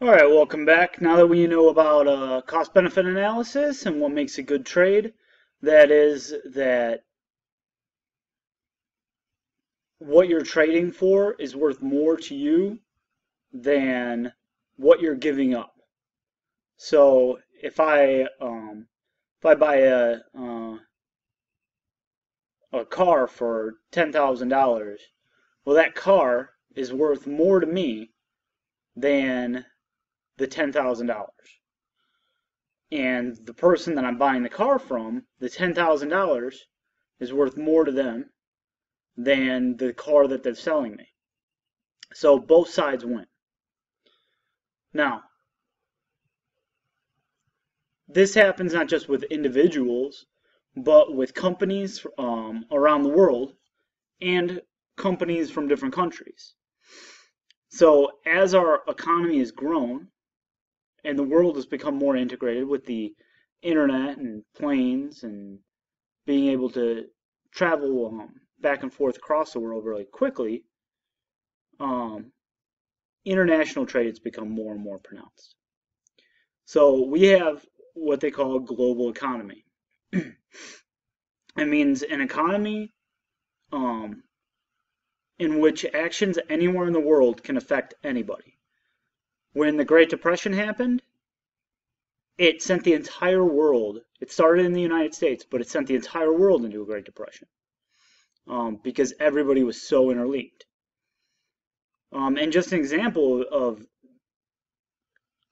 All right, welcome back. Now that we know about cost-benefit analysis and what makes a good trade, that is that what you're trading for is worth more to you than what you're giving up. So if I buy a car for $10,000, well, that car is worth more to me than the $10,000. And the person that I'm buying the car from, the $10,000 is worth more to them than the car that they're selling me. So both sides win. Now, this happens not just with individuals, but with companies around the world and companies from different countries. So as our economy has grown and the world has become more integrated with the internet and planes and being able to travel back and forth across the world really quickly, international trade has become more and more pronounced. So we have what they call a global economy. It means an economy in which actions anywhere in the world can affect anybody. When the Great Depression happened, it sent the entire world, it started in the United States, but it sent the entire world into a Great Depression because everybody was so interlinked. And just an example of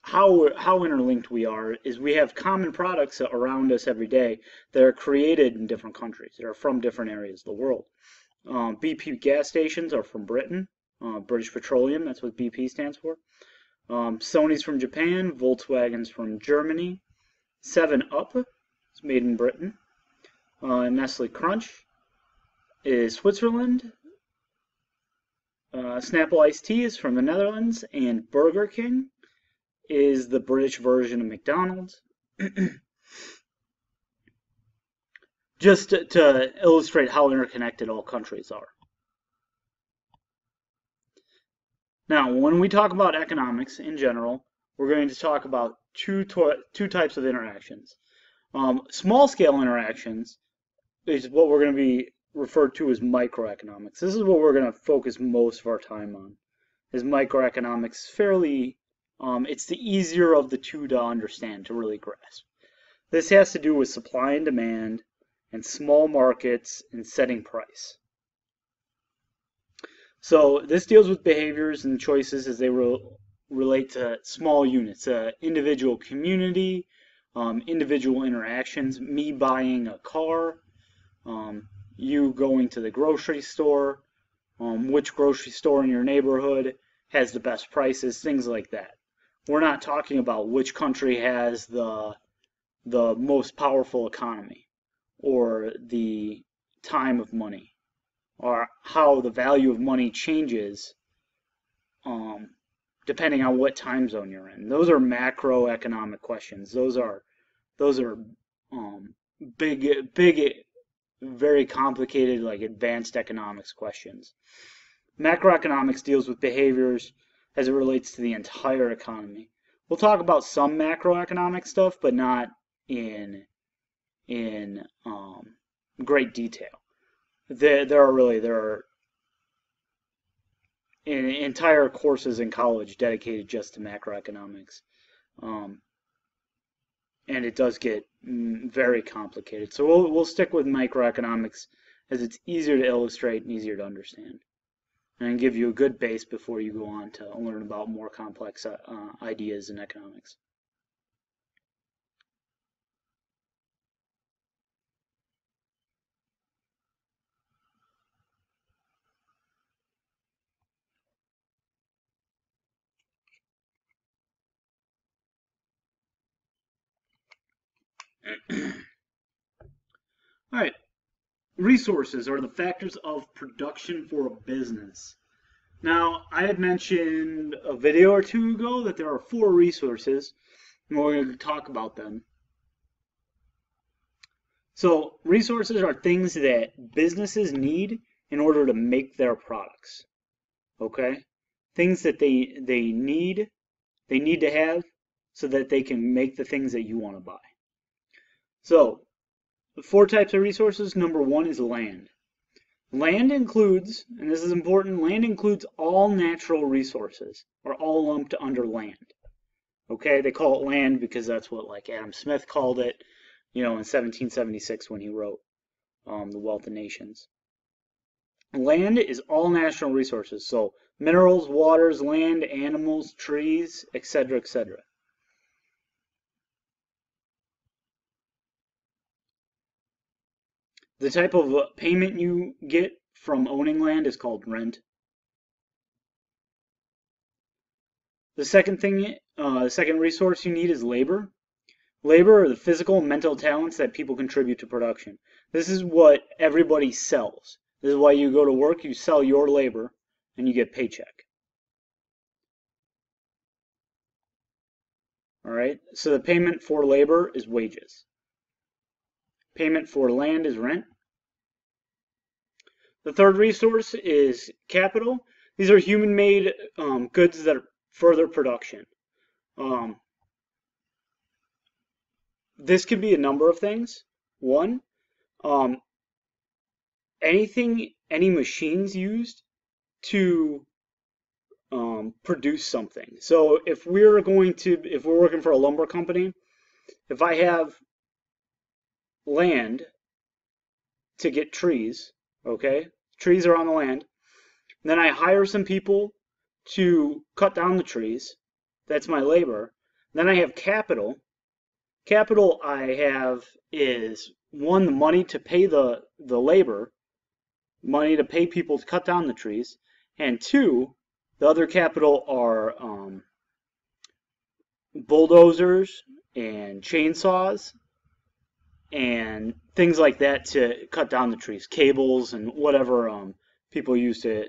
how interlinked we are is we have common products around us every day that are created in different countries, that are from different areas of the world. BP gas stations are from Britain, British Petroleum, that's what BP stands for. Sony's from Japan, Volkswagen's from Germany. 7-Up is made in Britain. Nestle Crunch is Switzerland. Snapple Iced Tea is from the Netherlands, and Burger King is the British version of McDonald's. Just to illustrate how interconnected all countries are. Now, when we talk about economics in general, we're going to talk about two types of interactions. Small-scale interactions is what we're going to be referred to as microeconomics. This is what we're going to focus most of our time on, is microeconomics. It's the easier of the two to understand, to really grasp. This has to do with supply and demand and small markets and setting price. So this deals with behaviors and choices as they relate to small units, individual community, individual interactions, me buying a car, you going to the grocery store, which grocery store in your neighborhood has the best prices, things like that. We're not talking about which country has the most powerful economy or the time of money or how the value of money changes depending on what time zone you're in. Those are macroeconomic questions. Those are big, very complicated, like advanced economics questions. Macroeconomics deals with behaviors as it relates to the entire economy. We'll talk about some macroeconomic stuff, but not in great detail. There are entire courses in college dedicated just to macroeconomics, and it does get very complicated. So we'll stick with microeconomics as it's easier to illustrate and easier to understand, and give you a good base before you go on to learn about more complex ideas in economics. All right, resources are the factors of production for a business. Now, I had mentioned a video or two ago that there are 4 resources, and we're going to talk about them. So, resources are things that businesses need in order to make their products. Okay? Things that they need they need to have so that they can make the things that you want to buy. So, the 4 types of resources. Number 1 is land. Land includes, and this is important, land includes all natural resources, or all lumped under land. Okay, they call it land because that's what like Adam Smith called it, in 1776 when he wrote The Wealth of Nations. Land is all natural resources, so minerals, waters, land, animals, trees, etc., etc. The type of payment you get from owning land is called rent. The second resource you need is labor. Labor are the physical and mental talents that people contribute to production. This is what everybody sells. This is why you go to work, you sell your labor, and you get a paycheck. All right, so the payment for labor is wages. Payment for land is rent. The third resource is capital. These are human-made goods that are further production. This could be a number of things. One, any machines used to produce something. So if we're working for a lumber company, if I have land to get trees, okay, trees are on the land, then I hire some people to cut down the trees, that's my labor. Then I have capital. Capital I have is, one, the money to pay the labor, money to pay people to cut down the trees, and two, the other capital are bulldozers and chainsaws and things like that to cut down the trees, cables and whatever people use to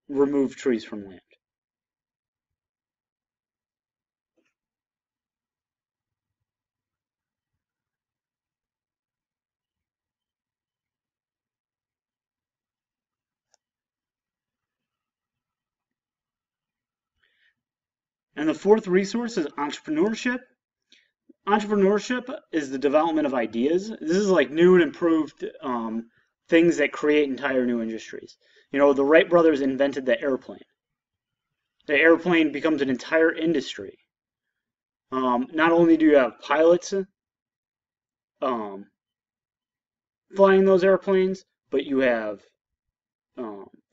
remove trees from land. And the fourth resource is entrepreneurship. Entrepreneurship is the development of ideas. This is like new and improved things that create entire new industries. The Wright brothers invented the airplane. The airplane becomes an entire industry. Not only do you have pilots flying those airplanes, but you have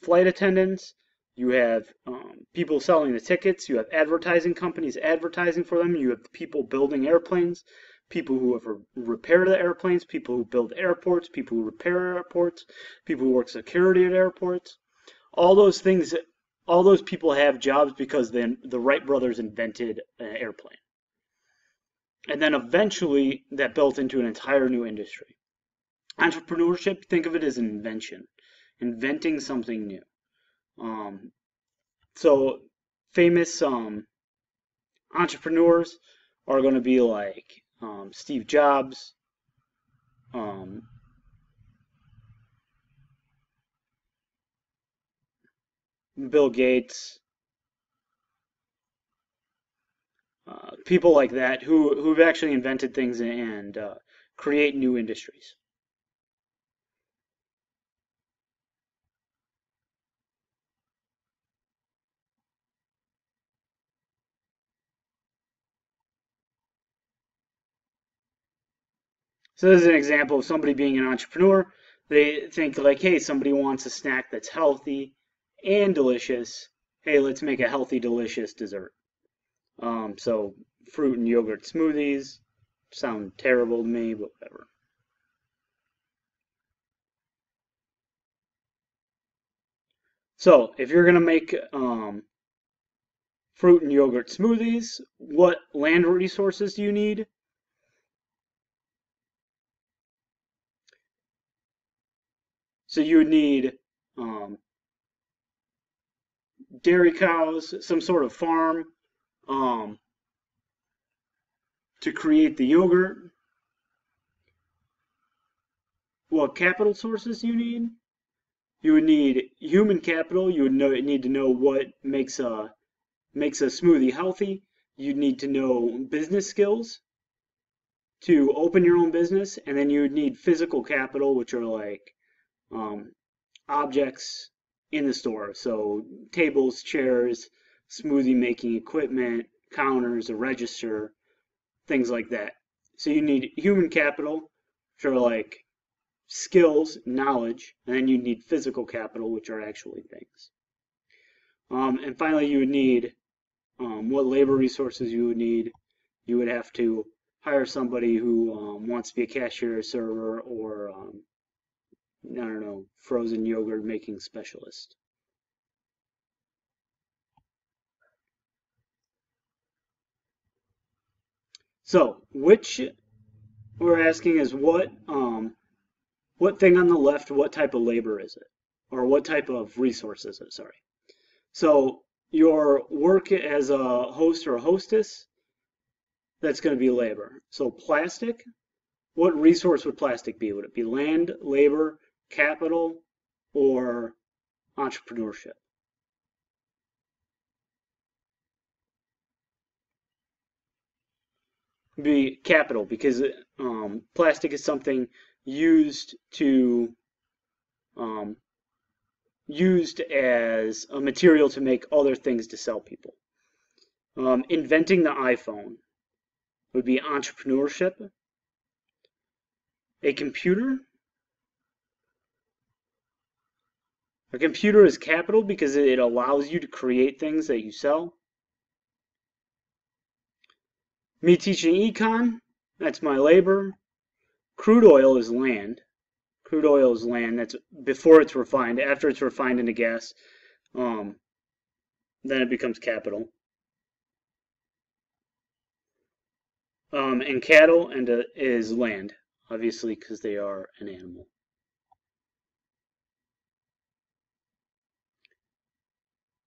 flight attendants, you have people selling the tickets, you have advertising companies advertising for them, you have people building airplanes, people who have repair the airplanes, people who build airports, people who repair airports, people who work security at airports. All those things, all those people have jobs because then the Wright brothers invented an airplane. And then eventually that built into an entire new industry. Entrepreneurship, think of it as an invention, inventing something new. So famous entrepreneurs are going to be like Steve Jobs, Bill Gates, people like that who've actually invented things and create new industries. So this is an example of somebody being an entrepreneur. They think like, hey, somebody wants a snack that's healthy and delicious. Hey, let's make a healthy, delicious dessert. So fruit and yogurt smoothies sound terrible to me, but whatever. So if you're going to make fruit and yogurt smoothies, what land resources do you need? So you would need dairy cows, some sort of farm to create the yogurt. What capital sources do you need? You would need human capital. You would need to know what makes a makes a smoothie healthy, you'd need to know business skills to open your own business, and then you would need physical capital, which are like objects in the store. So tables, chairs, smoothie making equipment, counters, a register, things like that. So you need human capital, which are like skills, knowledge, and then you need physical capital, which are actually things. And finally, you would need what labor resources you would need. You would have to hire somebody who wants to be a cashier, server, or I don't know, frozen yogurt making specialist. So, which we're asking is what thing on the left, what type of labor is it? Or what type of resource is it, sorry. So your work as a host or a hostess, that's going to be labor. So plastic, what resource would plastic be? Would it be land, labor, capital, or entrepreneurship? Be capital, because plastic is something used to used as a material to make other things to sell people. Inventing the iPhone would be entrepreneurship. A computer is capital because it allows you to create things that you sell. Me teaching econ, that's my labor. Crude oil is land. Crude oil is land. That's before it's refined. After it's refined into gas, then it becomes capital. And cattle is land, obviously, because they are an animal.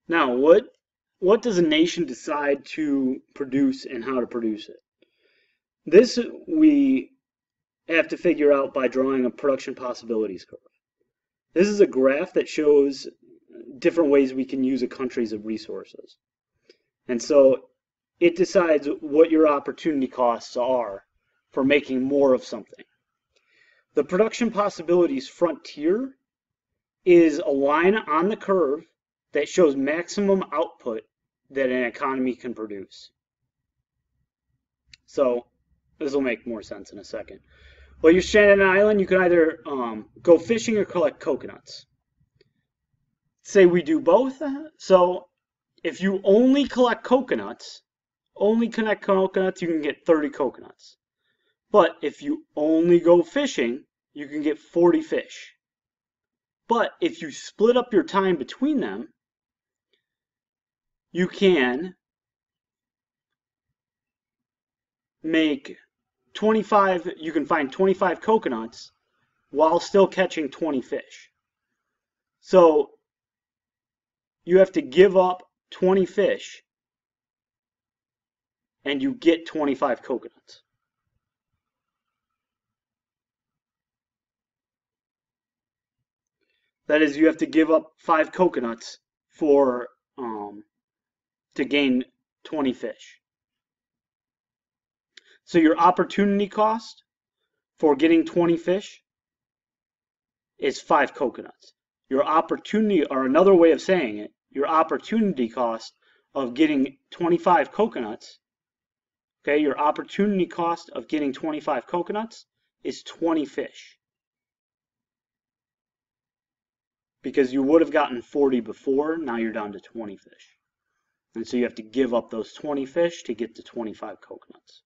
Now, what does a nation decide to produce and how to produce it? This we have to figure out by drawing a production possibilities curve. This is a graph that shows different ways we can use a country's resources. And so it decides what your opportunity costs are for making more of something. The production possibilities frontier is a line on the curve that shows maximum output that an economy can produce. So this will make more sense in a second. Well, you're stranded on an island, you can either go fishing or collect coconuts. Say we do both. So if you only collect coconuts, you can get 30 coconuts. But if you only go fishing, you can get 40 fish. But if you split up your time between them, you can make 25, you can find 25 coconuts while still catching 20 fish. So you have to give up 20 fish and you get 25 coconuts. That is, you have to give up 5 coconuts for to gain 20 fish. So your opportunity cost for getting 20 fish is 5 coconuts. Your opportunity, or another way of saying it, your opportunity cost of getting 25 coconuts, okay, your opportunity cost of getting 25 coconuts is 20 fish. Because you would have gotten 40 before, now you're down to 20 fish. And so you have to give up those 20 fish to get to 25 coconuts.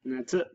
And that's it.